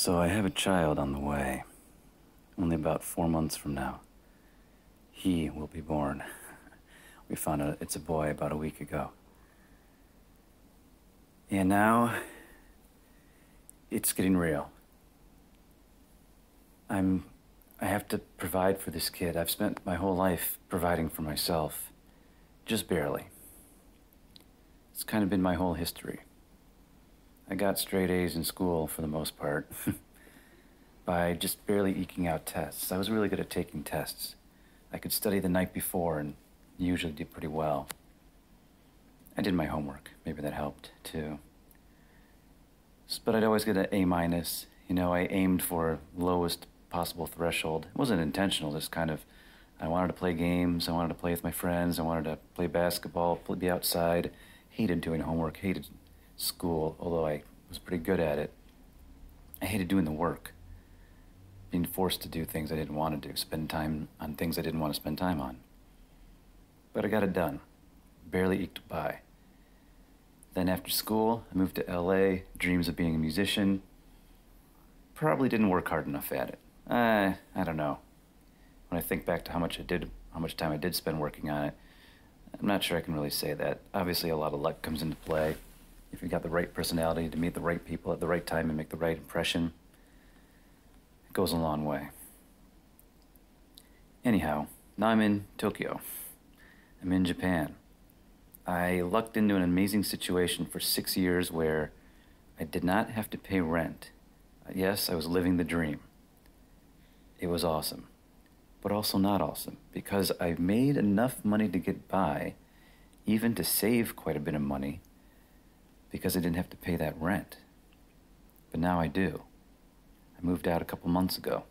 So I have a child on the way. Only about 4 months from now. He will be born. We found out it's a boy about a week ago. And now, it's getting real. I have to provide for this kid. I've spent my whole life providing for myself. Just barely. It's kind of been my whole history. I got straight A's in school for the most part. By just barely eking out tests. I was really good at taking tests. I could study the night before and usually did pretty well. I did my homework. Maybe that helped, too. But I'd always get an A minus. You know, I aimed for lowest possible threshold. It wasn't intentional, just kind of, I wanted to play games, I wanted to play with my friends, I wanted to play basketball, be outside. Hated doing homework, hated school, although I was pretty good at it. I hated doing the work. Being forced to do things I didn't want to do, spend time on things I didn't want to spend time on. But I got it done. Barely eked by. Then after school, I moved to LA, dreams of being a musician. Probably didn't work hard enough at it. I don't know. When I think back to how much time I did spend working on it, I'm not sure I can really say that. Obviously, a lot of luck comes into play. If you got the right personality to meet the right people at the right time and make the right impression, it goes a long way. Anyhow, now I'm in Tokyo. I'm in Japan. I lucked into an amazing situation for 6 years where I did not have to pay rent. Yes, I was living the dream. It was awesome, but also not awesome, because I made enough money to get by, even to save quite a bit of money, because I didn't have to pay that rent. But now I do. I moved out a couple months ago.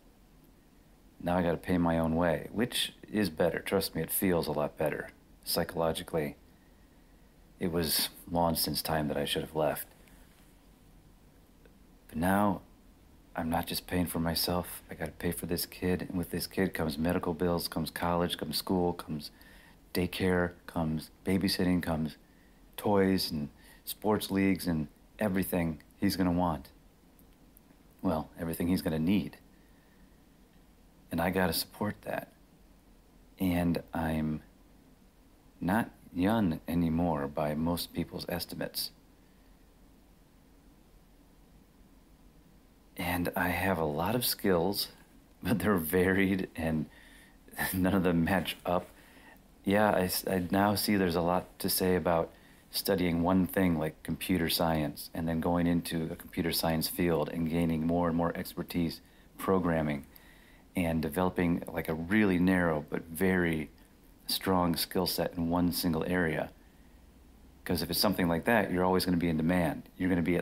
Now I gotta pay my own way, which is better. Trust me, it feels a lot better. Psychologically, it was long since time that I should have left. But now, I'm not just paying for myself. I gotta pay for this kid, and with this kid comes medical bills, comes college, comes school, comes daycare, comes babysitting, comes toys and sports leagues and everything he's gonna want. Well, everything he's gonna need. And I gotta support that. And I'm not young anymore by most people's estimates. And I have a lot of skills, but they're varied and none of them match up. Yeah, I now see there's a lot to say about studying one thing like computer science and then going into a computer science field and gaining more and more expertise programming and developing like a really narrow but very strong skill set in one single area. Because if it's something like that, you're always going to be in demand. You're going to be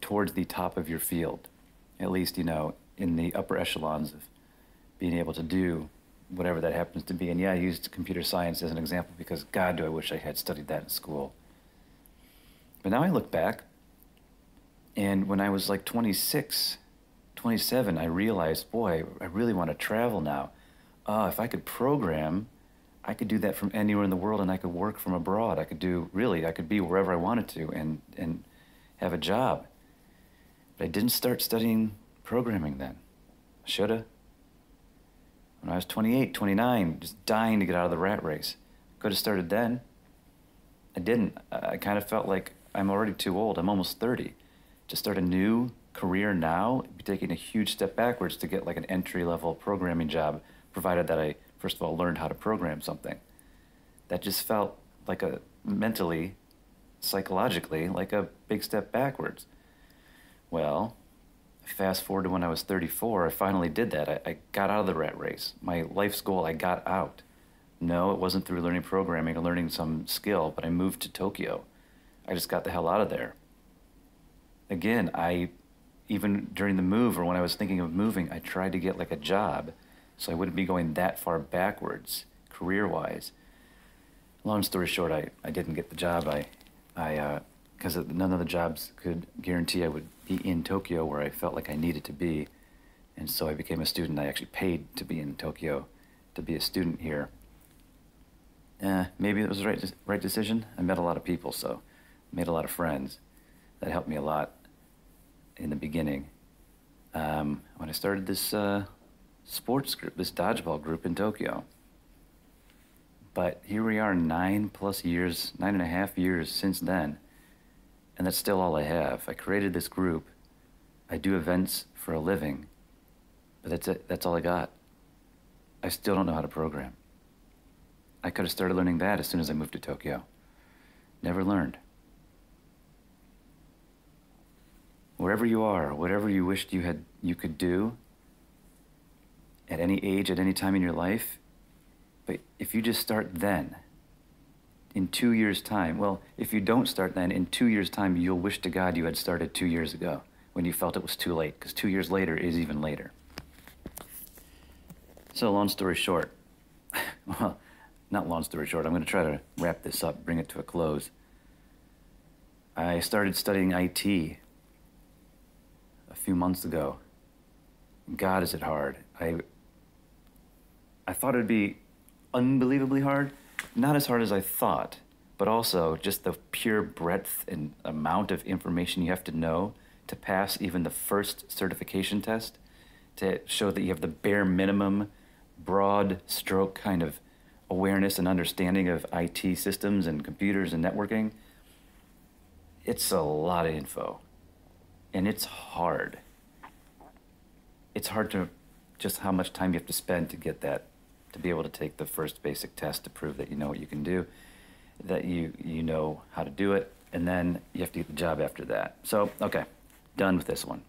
towards the top of your field, at least, you know, in the upper echelons of being able to do whatever that happens to be. And yeah, I used computer science as an example because, God, do I wish I had studied that in school. But now I look back, and when I was like 26, 27, I realized, boy, I really want to travel now. If I could program, I could do that from anywhere in the world, and I could work from abroad. I could be wherever I wanted to and have a job. But I didn't start studying programming then. I shoulda. When I was 28, 29, just dying to get out of the rat race. Could have started then. I didn't. I kind of felt like I'm already too old. I'm almost 30. To start a new career now, it'd be taking a huge step backwards to get like an entry-level programming job, provided that I, first of all, learned how to program something. That just felt like mentally, psychologically, like a big step backwards. Well, fast forward to when I was 34, I finally did that. I got out of the rat race. My life's goal, I got out. No, it wasn't through learning programming or learning some skill, but I moved to Tokyo. I just got the hell out of there. Again, even during the move or when I was thinking of moving, I tried to get like a job so I wouldn't be going that far backwards, career-wise. Long story short, I didn't get the job. Because none of the jobs could guarantee I would be in Tokyo where I felt like I needed to be. And so I became a student. I actually paid to be in Tokyo, to be a student here. Maybe it was the right decision. I met a lot of people, so I made a lot of friends. That helped me a lot in the beginning. when I started this sports group, this dodgeball group in Tokyo. But here we are 9+ years, 9.5 years since then, and that's still all I have. I created this group. I do events for a living, but that's it. That's all I got. I still don't know how to program. I could have started learning that as soon as I moved to Tokyo. Never learned. Wherever you are, whatever you wished you could do at any age, at any time in your life, but if you just start then, in 2 years' time, well, if you don't start then, in 2 years' time, you'll wish to God you had started 2 years ago when you felt it was too late, because 2 years later is even later. So long story short, well, not long story short, I'm going to try to wrap this up, bring it to a close. I started studying IT a few months ago. God, is it hard. I thought it would be unbelievably hard. Not as hard as I thought, but also just the pure breadth and amount of information you have to know to pass even the first certification test, to show that you have the bare minimum, broad stroke kind of awareness and understanding of IT systems and computers and networking. It's a lot of info, and it's hard. It's hard to just how much time you have to spend to get that, to be able to take the first basic test to prove that you know what you can do, that you know how to do it, and then you have to get the job after that. So, okay, done with this one.